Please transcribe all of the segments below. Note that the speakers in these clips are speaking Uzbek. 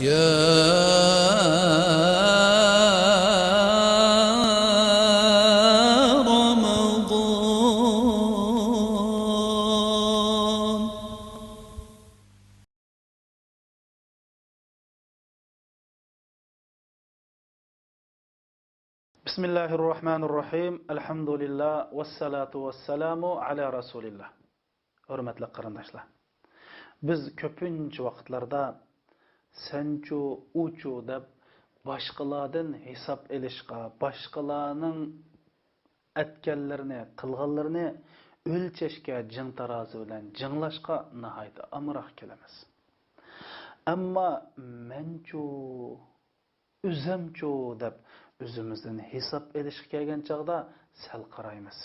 يا رمضان. بسم الله الرحمن الرحيم. الحمد لله والصلاة والسلام على رسول الله. Hürmetli qarindoshlar. Biz ko'pincha vaqtlarda senchu, uchu deb boshqalardan hisob elishga, boshqalarning aytganlarini, qilganlarini o'lchashga jing tarozi bilan jinglashga nihoyat amroq kelamiz. Ammo menchu, o'zimchu deb o'zimizdan hisob elishga kelgan chaqda sal qaraymiz.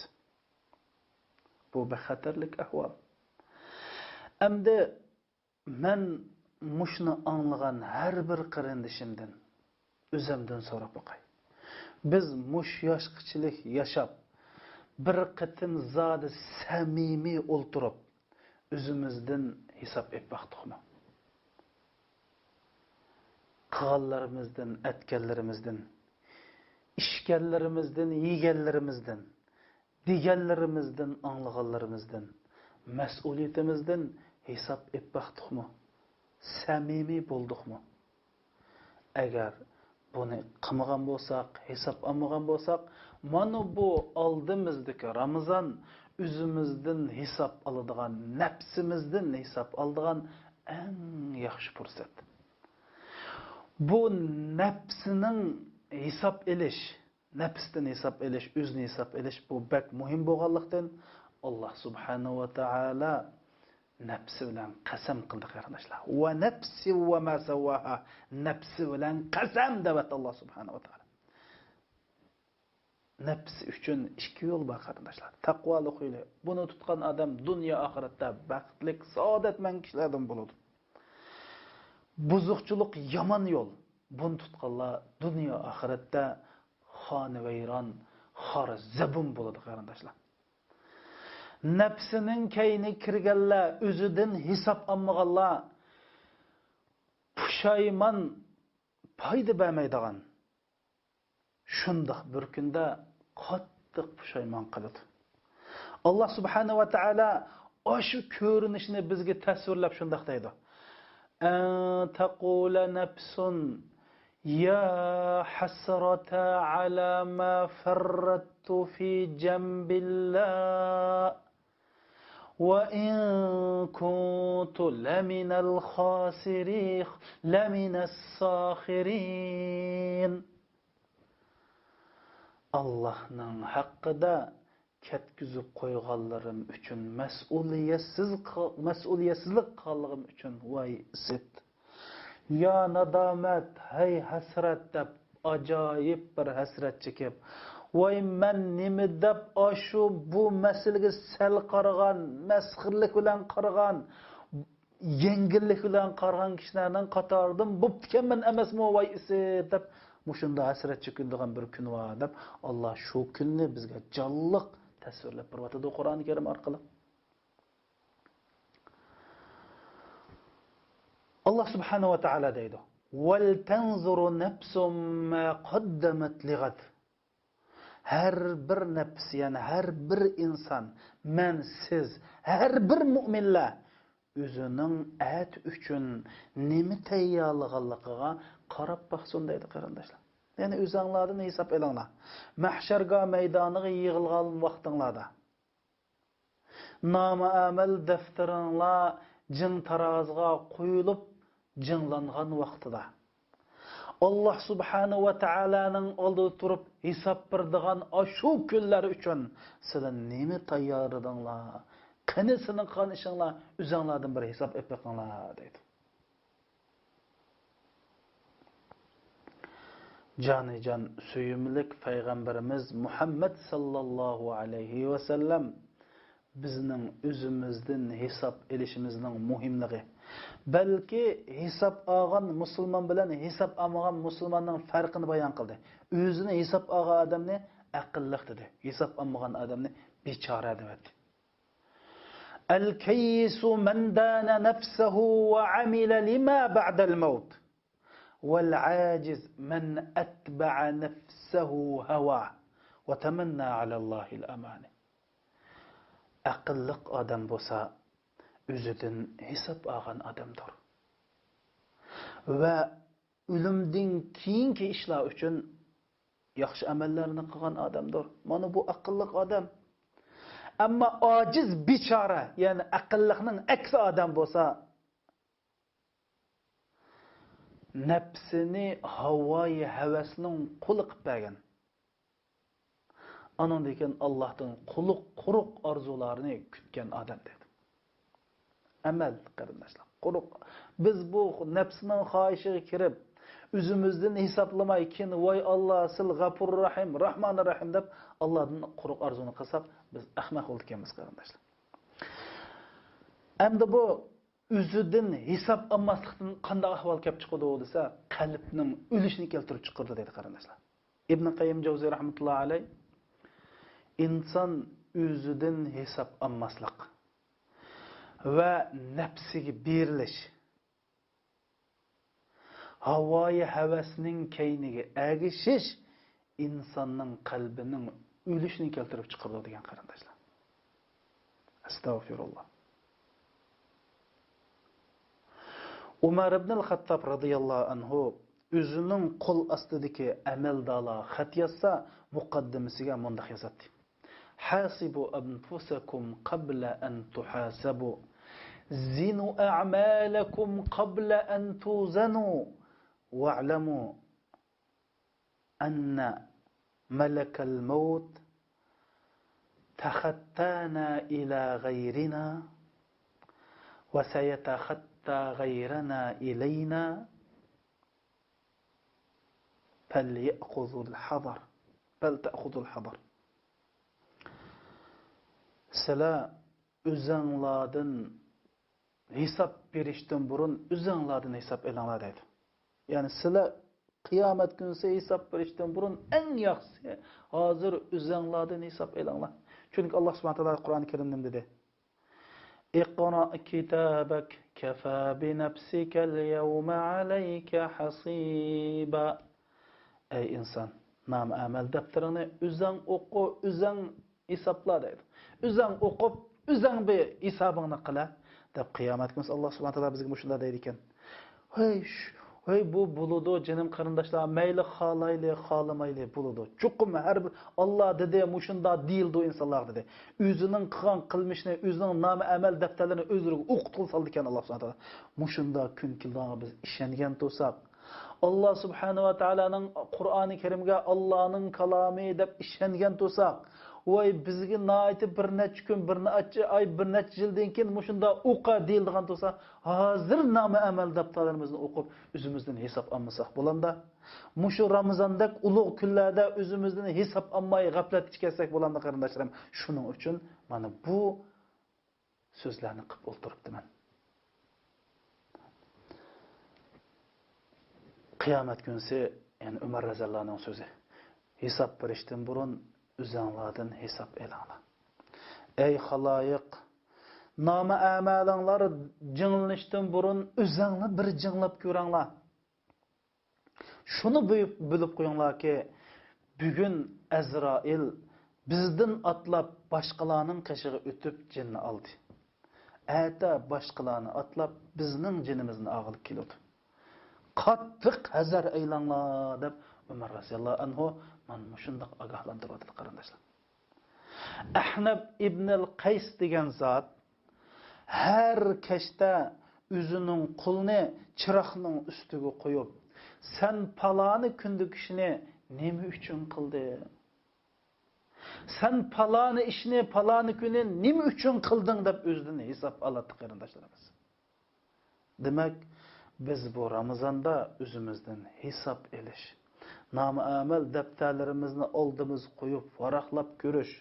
Bu bexatarlik ahvol. Endi men mushni anglagan har bir qarindishimdan o'zimdan so'rab boqay. Biz mush yoshqichilik yashab, bir qitim zodi samimiy o'ltirib, o'zimizdan hisob etib baqdiqmi? Qilganlarimizdan, aytganlarimizdan, ishganlarimizdan, yeganlarimizdan, deganlarimizdan, anglaganlarimizdan, mas'uliyatimizdan hisob etib baqdiqmi? Samimiy bo'ldiqmi? Agar buni qilmagan bo'lsak, hisob olmagan bo'lsak, mana bu oldimizdagi Ramazon o'zimizdan hisob oladigan, nafsimizdan hisob oladigan eng yaxshi fursat. Bu nafsining hisob elish, nafsdan hisob elish, o'zni hisob elish bu bak muhim bo'lganlikdan Alloh subhanahu va taolo nafsi bilan qasam qildi qarindoshlar. Va nafsi va ma sawaha, nafsi bilan qasam devat Alloh subhanahu va taolo. Nafs uchun ikki yo'l bor qarindoshlar. Taqvoli qo'yli. Buni tutgan odam dunyo oxiratda baxtli, saodatmand kishilardan bo'ladi. Buzuqchilik yomon yo'l. Buni tutganlar dunyo oxiratda xonavayron, xor zabun bo'ladi qarindoshlar. Nafsining kayni kirganlar, o'zidan hisob olmaganlar pushaymon foyda bermaydigan shundoq bir kunda qattiq pushaymon qiladi. Alloh subhanahu va taolo o'sha ko'rinishni bizga tasvirlab shundoq deydi. Taqula nafsun ya hasrata ala ma farrattu fi jambillah وَإِن كُنتُ لَمِنَ الْخَاسِرِينَ لَمِنَ السَّاخِرِينَ. Allah'ın haqqida ketkizib qo'yganlarim uchun mas'uliyetsizlik qilganligim uchun voy isit. Ya nadomat, hay hasrat deb ajoyib bir hasrat chekib, voy men nima deb ashu bu masalaga sal qaragan, masxirlik bilan qaragan, yengillik bilan qaragan kishilarning qatoridan bo'ptikanman emasmi voy isi deb mushunda hasrat chekinadigan bir kun va deb Alloh shu kunni bizga jonliq tasvirlab beradi Qur'oni Karim orqali. Allah subhanahu wa ta'ala deydi: "Wal tanzuru nafsum ma qaddamat lighad." Her bir nefs, yani her bir insan, men, siz, her bir müminler özünün et üçün nemi tayyorlaganligiga qarab baxsun deydi qarindoshlar. Yani o'zinglardan hisob elinglar. Mahsharga maydoniga yig'ilgan vaqtinglarda nama amal daftaringlar jin taroziga qo'yilib jinglangan vaqtida Allah subhanahu wa ta'alaning oldida turib hisob berdigan shu kunlar uchun sizlar nima tayyorladinglar? Qani sizning qanishinglar o'zinglardan bir hisob etpaqinglar deydi. Jonijon suyumlik payg'ambarimiz Muhammad sallallohu alayhi va sallam bizning o'zimizdan hisob elishimizning muhimligi, balki hisob olgan musulmon bilan hisob olmagan musulmonning farqini bayon qildi. O'zini hisob olgan odamni aqlliq dedi, hisob olmagan odamni bechora dedi. Al-kayyisu man dana nafsahu wa amila lima ba'da al-maut. والعاجز من أتبع نفسه هواه وتمنى على الله الأماني. Aqlliq odam bo'lsa, o'zidan hisob olgan odamdir. Va o'limdan keyingi ishlar uchun yaxshi amallarni qilgan odamdir. Mana bu aqlliq odam. Ammo ojiz bechora, ya'ni aqlliqning aksi odam bo'lsa, nafsini havoyi havasning quli qilib bergan. Onundan keyin Allohdan quruq orzularni kutgan odam dedi. Amal qarindoshlar, quruq. Biz bu nafsning xohishiga kirib, o'zimizdan hisoblamay keyin voy Alloh sil G'afurur Rahim, Rahmonur Rahim deb Allohdan quruq orzuni qilsak, biz ahmoq bo'ldik emas qarindoshlar. Endi bu o'zidan hisob olmaslikdan qanday ahvol kelib chiqadi desa, qalbning o'lishini keltirib chiqardi dedi qarindoshlar. Ibn Qayyim Javziy rahmatullohi alayh inson o'zidan hisob olmaslik va nafsiga berilish, havoyi havasning kayniga ergishish insonning qalbining o'lishini keltirib chiqardi degan qarindoshlar. Astagfirullah. Umar ibn al-Xattob radhiyallohu anhu o'zining qo'l ostidagi amaldorlar xat yozsa, muqaddimasiga mundaq yozadi: Hasibu anfusakum qabla an tuhasabu. Zinu a'malakum qabla an tuzanu. Wa'lamu anna malakal maut takhattana ila ghayrina wa sayatakhatta ghayrana ilayna falyakhudhul hadar falta'khudhul hadar. Sizlar o'zinglardan hisob berishdan burun o'zinglardan hisob elinglar deydi. Ya'ni sizlar qiyomat kunsi hisob berishdan burun eng yaxshisi hozir o'zinglardan hisob elinglar. Chunki Alloh subhanahu va taolo Qur'oni Karimda dedi: Iqra kitabak kafa bi nafsika al-yawma alayka hasiba. Ey inson, nam amal daftarini o'zing o'qi, o'zing hisobla deydi. O'zing o'qib, o'zing bir hisobingni qila deb qiyomat kunsi Alloh subhanahu va taolo bizga shunday deydi ekan. Hey bu buludu canım qarindoshlar, mayli xohlayli, xohlamayli buludu. Chuqum har bir Alloh dedi, mushunda deyildi insonlar dedi. O'zining qilgan qilmishini, o'zining nomi amal daftarlarini o'zlariga o'qitib soldi ekan Alloh subhanahu va taolo. Mushunda kun kelganiga biz ishongan bo'lsak, Alloh subhanahu va taolaning Qur'oni Karimga Allohning kalomi deb ishongan bo'lsak, voy bizga nayti bir necha kun, bir necha oy, bir necha yildan keyin mushunda o'qa deyilgan bo'lsa, hozir nomi amal daftarlarimizni o'qib, o'zimizdan hisob olmasak bo'landa, mushu Ramazondak ulug' kunlarda o'zimizdan hisob olmay g'aflat ichkasak bo'landa qarindoshlarim, shuning uchun mana bu so'zlarni qilib o'tiribdiman. Qiyomat kunsi, ya'ni Umar roziyallohu anhuning so'zi. Hisob berishdan burun o'zinglardan hisob elinglar. Ey xaloyiq, nomi amalinglar jinglanishdan burun o'zinglar bir jinglab ko'ringlar. Shuni bilib qo'yinglarki, bugun Azroil bizdan atlab boshqalarning qishig'i o'tib jinni oldi. Ata boshqalarni atlab bizning jinimizni og'ilib keladi. Qattiq hazar aylanglar deb Umar roziyallohu anhu mana shunday ogohlantirdi qarindoshlar. Ahnab ibn al-Qays degan zot har kashda o'zining qo'lini chiroqning ustiga qo'yib, "Sen paloni kundagi ishni nima uchun qilding? Sen paloni ishni paloni kuni nima uchun qilding?" deb o'zidan hisob oladi qarindoshlarimiz. Demak, biz bu Ramazonda o'zimizdan hisob elish, nomi amal daftarlarimizni oldimiz qo'yib varaqlab ko'rish,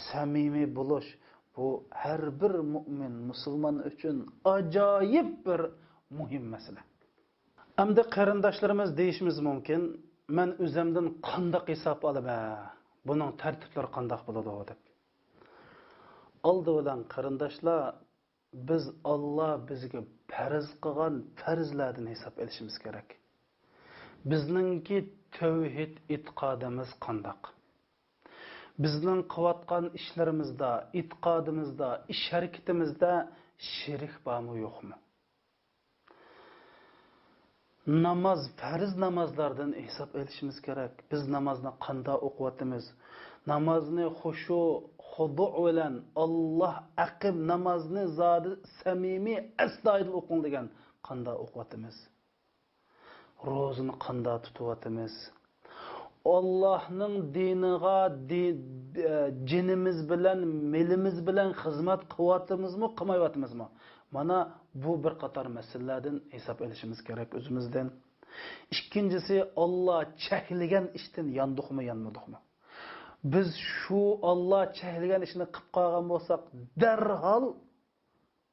samimiy bo'lish bu har bir mu'min musulmon uchun ajoyib bir muhim masala. Endi qarindoshlarimiz deyishimiz mumkin, men o'zimdan qanday hisob olaman? Buning tartiblari qanday bo'ladi deb. Oldi bilan qarindoshlar, biz Alloh bizga farz qilgan farzlardan hisob olishimiz kerak. Bizningki tavhid e'tiqodimiz qandoq? Bizning qilayotgan ishlarimizda, e'tiqodimizda, ish harakatimizda shirk bormi, yo'qmi? Namaz, farz namazlardan hisob olishimiz kerak. Biz namozni qanday o'qiyotimiz? Namozni xushu, xudu bilan Alloh aqib namozni zodi samimiy astoydil o'qing degan qanday o'qiyotimiz? Ro'zani qanday tutyapmiz? Allohning diniga jinimiz bilan, milimiz bilan xizmat qilyapmizmi, qilmayapmizmi? Mana bu bir qator masalalardan hisob olishimiz kerak o'zimizdan. Ikkinchisi, Alloh cheklagan ishdan yondiqmi, yonmadikmi? Biz shu Alloh cheklagan ishni qilib qolgan bo'lsak, darhol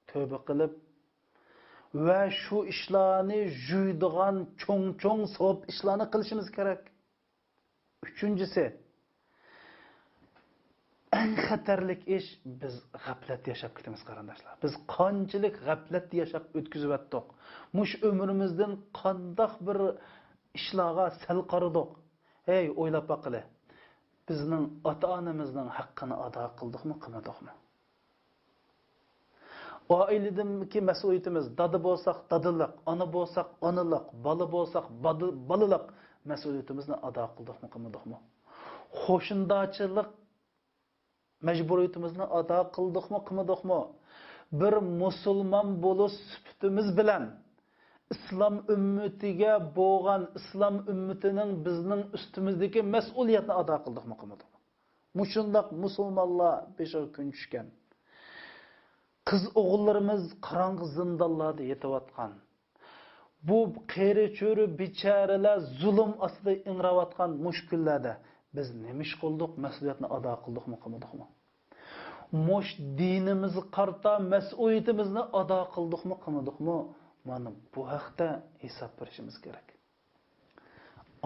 tövbe qilib va shu ishlarni juydigan cho'ng-cho'ng savob ishlarni qilishimiz kerak. Üçüncüsü, en xatarlik iş biz g'aflat yashab ketamiz qarindoshlar. Biz qanchalik g'aflat yashab o'tkazyaptik. Mush ömrümüzden qandaq bir ishlarga sal qaradik. Hey, o'ylab baqili. Bizning ota-onamizning haqqini ado qildikmi, qilmadikmi? Oiledagi mas'uliyatimiz, dada bo'lsak, dadalik, ona bo'lsak, onalik, bola bo'lsak, balalik mas'uliyatimizni ado qildikmi, qilmadikmi? Qo'shindochilik majburiyatimizni ado qildikmi, qilmadikmi? Bir musulmon bo'lish sifatimiz bilan islom ummatiga bo'lgan islom ummatining bizning ustimizdagi mas'uliyatni ado qildikmi, qilmadikmi? Mushundaq musulmonlar beşer kun tushgan. Kız oğullarımız qarang'i zindonlarda yetayotgan. Bu qeri cho'ri bicharalar zulm ostida ingrayotgan mushkullarda biz nemish qildik, mas'uliyatni ado qildikmi, qilmadikmi? Mush dinimizni qarta mas'uliyatimizni ado qildikmi, qilmadikmi? Mana bu haqda hisob berishimiz kerak.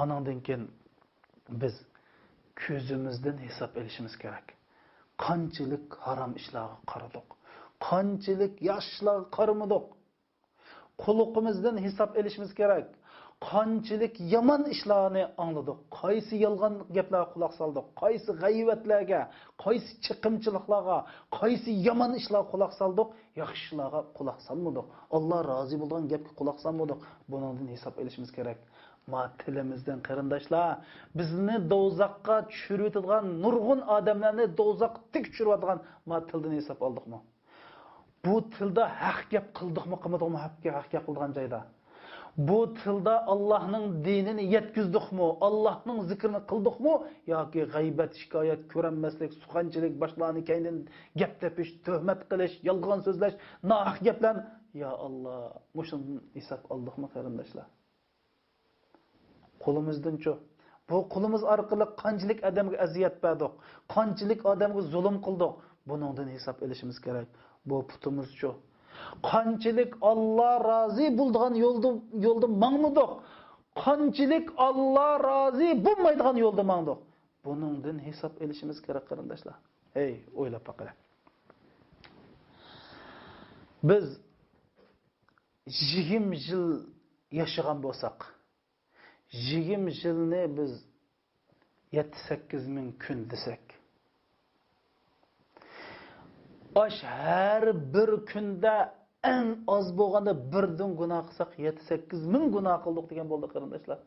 Ondan keyin biz ko'zimizdan hisob olishimiz kerak. Qanchalik harom ishlarga qaradik, qanchalik yaxshilarga qaramadik. Quluqimizdan hisob olishimiz kerak. Qanchalik yomon ishlarni angladik, qaysi yolg'on gaplarga quloq soldik, qaysi g'ayvatlarga, qaysi chiqimchiliklarga, qaysi yomon ishlarga quloq soldik, yaxshi ishlarga quloq solmadik. Alloh rozi bo'lgan gapga quloq solmadik. Bundan hisob olishimiz kerak. Ma tilimizdan qarindoshlar, bizni do'zaxga tushirayotgan nurg'un odamlarni do'zaxga tik tushirayotgan ma tildan hisob oldikmi? Bu tilda haq gap qildikmi, qilmadikmi? Haq gap qilgan joyda. Bu tilda Allohning dinini yetkіздikmi, Allohning zikrini qildikmi yoki g'aybat, shikoyat, ko'ranmaslik, suxanchilik, boshlarni kaynin gap tepish, tuhmat qilish, yolg'on so'zlash, nohaq gaplar, ya Alloh, mushundan hisob oldikmi qarindoshlar? Qo'limizdan-chu. Bu qo'limiz orqali qanchalik odamga aziyat berdik, qanchalik odamga zulm qildik, buningdan hisob olishimiz kerak. Bu putumuz-chu. Qanchalik Alloh rozi bo'lgan yo'lda mangmadik, qanchalik Alloh rozi bo'lmaydigan yo'lda mangdik. Buningdan hisob olishimiz kerak qarindoshlar. Hey, o'ylab baqing. Biz 20 yil yashagan bo'lsak, 20 yilni biz 7-8 ming kun desak, her bir kunda en az bo'lganda birdan gunoh qilsak 7-8 ming gunoh qildik degan bo'ldi qarindoshlar.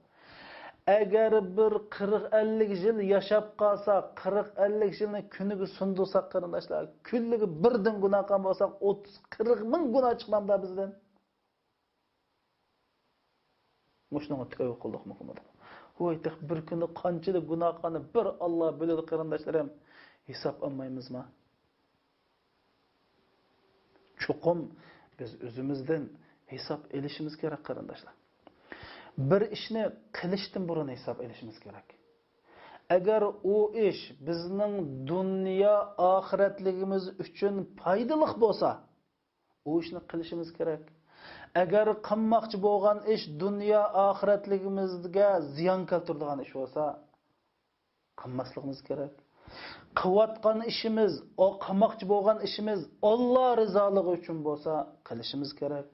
Agar bir 40-50 yil yashab qolsak, 40-50 yilni kuniga sundursak qarindoshlar, kunliga birdan gunoh qilgan bo'lsak 30-40 ming gunoh chiqmamda bizdan. Mushunga tavba qildikmi, qilmadikmi? Voy, bir kunda qanchalik gunoh qilganini bir Alloh biladi qarindoshlarim. Hisob olmaymizmi? Chuqum biz o'zimizdan hisob olishimiz kerak qarindoshlar. Bir ishni qilishdan burun hisob olishimiz kerak. Agar u ish bizning dunyo oxiratligimiz uchun foydali bo'lsa, u ishni qilishimiz kerak. Agar qilmoqchi bo'lgan ish dunyo oxiratligimizga ziyon keltiradigan ish bo'lsa, qilmasligimiz kerak. Qilayotgan ishimiz, o qilmoqchi bo'lgan ishimiz Alloh rizoligi uchun bo'lsa, qilishimiz kerak.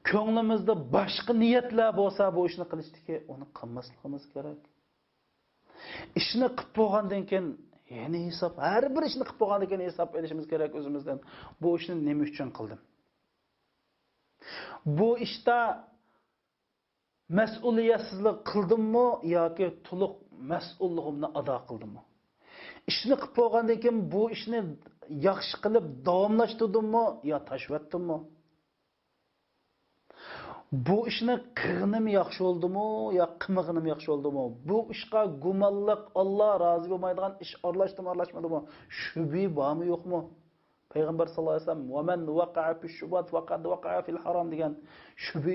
ko'nglimizda boshqa niyatlar bo'lsa, bu ishni qilishdiki, uni qilmasligimiz kerak. Ishni qilib bo'lgandan keyin yana hisob, har bir ishni qilib bo'lgandan keyin hisob berishimiz kerak o'zimizdan. Bu ishni nima uchun qildim? Bu ishda mas'uliyatsizlik qildimmi yoki to'liq mas'ulligimni ado qildimmi? Ishni qilib bo'lgandan keyin bu ishni yaxshi qilib davomlashtirirdimmi yo tashvatdimmi? Bu ishni qilganim yaxshi bo'ldimi yo qilmaganim yaxshi bo'ldimi? Bu ishga gumonliq, Alloh rozi bo'lmaydigan ish aralashmadimi? Shubhi bormi yo'qmi? Payg'ambar sallallohu alayhi vasallam "Va man waqa'a fi shubat faqad waqa'a fil haram" degan. Shubhi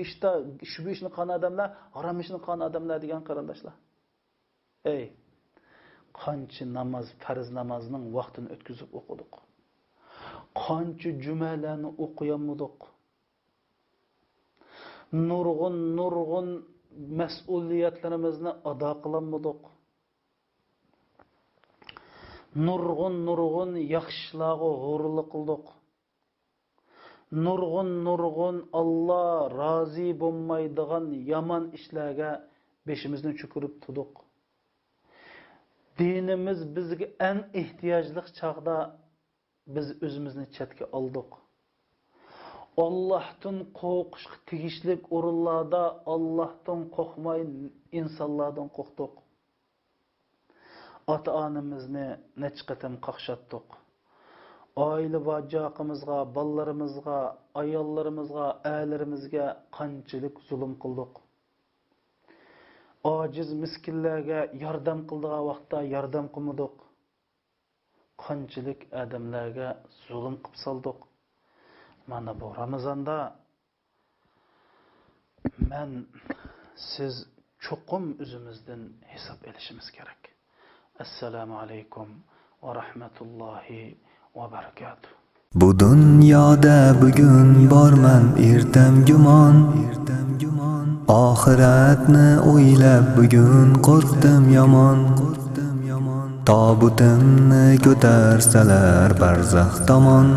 ishni qilgan odamlar, harom ishni qilgan odamlar degan qarindoshlar. Ey, qancha namoz, farz namozning vaqtini o'tkazib o'qidik. Qancha jumalarni o'qiyamdik. Nurg'un mas'uliyatlarimizni ado qilamadik. Nurg'un yaxshilarga g'ururlik qildik. Nurg'un Alloh rozi bo'lmaydigan yomon ishlarga beshimizni cho'kirib turdik. Dinimiz bizga eng ehtiyojli chaqda biz o'zimizni chetga oldik. Allohdan qo'rqishga tegishli o'rinlarda Allohdan qo'rqmay insonlardan qo'rqdik. Ota-onamizni nechqatam qaqshatdik. Oila vajoqimizga, bolalarimizga, ayollarimizga, aylarimizga qanchalik zulm qildik. Ojiz miskinlarga yordam qildigan vaqtda yordam qilmadik. Qanchalik odamlarga zulm qilib soldik. Mana bu Ramazonda siz cho'qim o'zimizdan hisob elishimiz kerak. Assalomu alaykum va rahmatullohi va barakatuh. Bu dunyoda bugun borman, ertam gumon. Oxiratni o'ylab bugun qo'rqdim yomon. Tobutimni ko'tarsalar barzax tomon.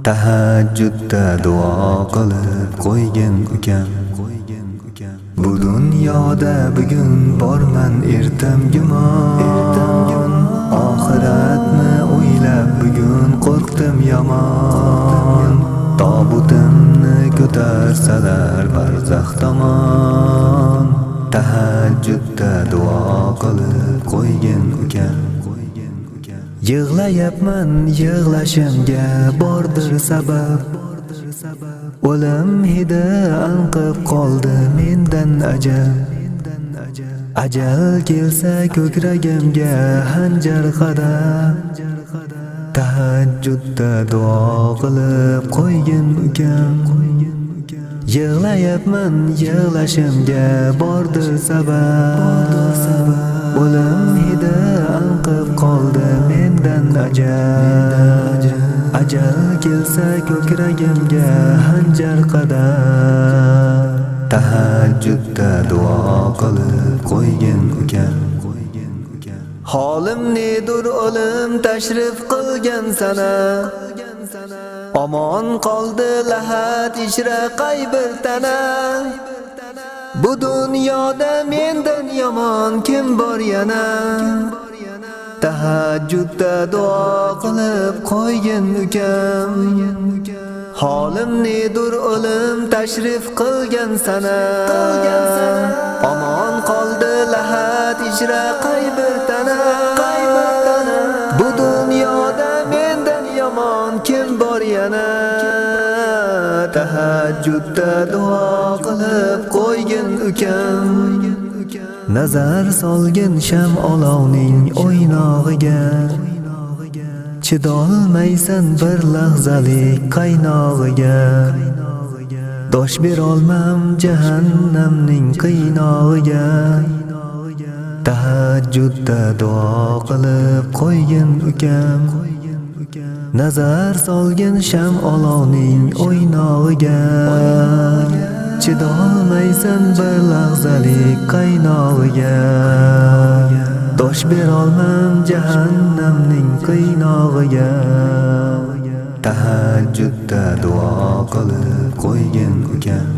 Tahajjudda duo qilib qo'ygin ukam. Bu dunyoda bugun borman, ertam gumon. Oxiratni o'ylab bugun qo'rqdim yomon. Tobutimni ko'tarsalar barzax tomon. Tahajjudda duo qilib qo'ygin ukam. Yig'layapman, yig'lashimga bordir sabab. O'lim hidi anqib qoldi mendan ajab. Ajal kelsa ko'kragimga hanjar qadab. Tahajjudda duo qilib qo'ygin ukam. Yig'layapman, yig'lashimga bordir sabab. O'lim hidi anqib qoldi mendan ajab. Ajal kelsa ko'kragimga hanjar qadab. Tahajjudda duo qilib qo'ygin ukam. Holim nedir o'lim tashrif qilgan sana. Omon qoldi lahat ichra qaybir tana. Bu dunyoda mendan yomon kim bor yana? Tahajjudda duo qilib qo'ygin ukam. Holim nedir o'lim tashrif qilgan sana. Omon qoldi lahat ichra qaybir tana. Bu dunyoda mendan yomon kim bor yana? Tahajjudda duo qilib qo'ygin ukam. Nazar solgin sham olovning o'ynog'iga. Chidolmaysan bir lahzalik qaynog'iga. Dosh berolmam jahannamning qiynog'iga. Tahajjudda duo qilib qo'ygin ukam. Nazar solgin sham olovning o'ynog'iga. Chidolmaysan bir lahzalik qaynog'iga. Dosh berolmam jahannamning qiynog'iga. tahajjudda duo qilib qo'ygin ukam.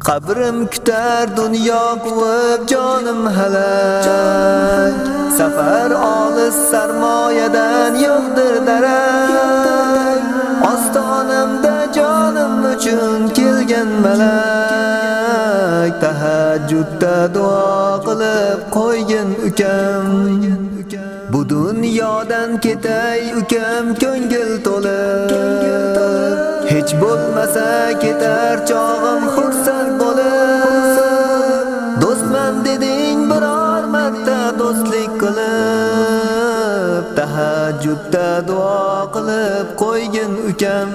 Qabrim kutar dunyo quvib jonim halak. Safar olis sarmoyadan yo'qdir darak. Ostonamda jonim uchun kelgan malak. Tahajjudda duo qilib qo'ygin ukam. Bu dunyodan ketay ukam ko'ngil to'lib. Hech bo'lmasa ketar chog'im xursand bo'lib. Do'stman deding biror marta do'stlik qilib. Tahajjudda duo qilib qo'ygin ukam.